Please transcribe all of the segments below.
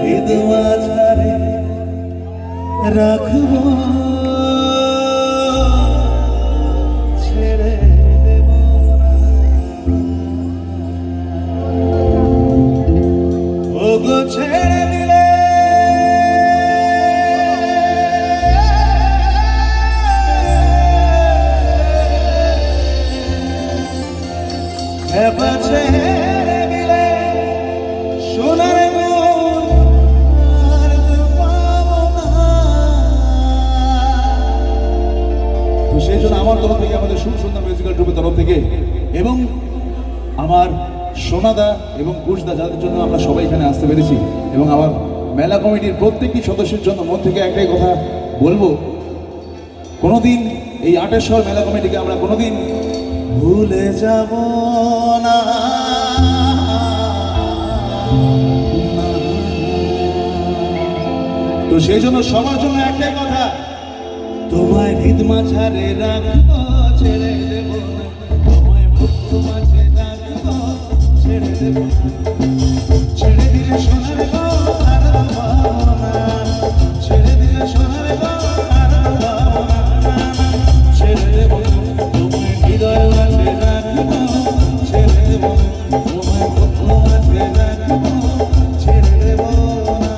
হৃদমাঝারে রাখবো ছেড়ে দেব ওগো ছেড়ে দিলে ছেড়ে দিলে সোনার সেই জন্য আমার তরফ থেকে, আমাদের সুর সুন্দর মিউজিক্যাল গ্রুপের তরফ থেকে এবং আমার সোনাদা এবং কুশদা, যাদের জন্য আমরা সবাই এখানে আসতে পেরেছি, এবং আমার মেলা কমিটির প্রত্যেকটি সদস্যের জন্য মন থেকে একটাই কথা বলবো, কোনোদিন এই আটেশ্বর মেলা কমিটিকে আমরা কোনোদিন ভুলে যাব না। তো সেই জন্য সবার জন্য একটাই কথা, তোমায় হৃদমাঝারে রাখবো ছেড়ে দেব না, তোমায় মুক্ত মাঝে রাখবো ছেড়ে দেব না, ছেড়ে দিলে সোনার গো আর পাবো না, ছেড়ে দিলে সোনার গো আর পাবো না, ছেড়ে দেব তোমায় হৃদয় মাঝে রাখবো ছেড়ে দেব, তোমায় মুক্ত মাঝে রাখবো ছেড়ে দেব না।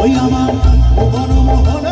ওই আমার ভুবন মোহন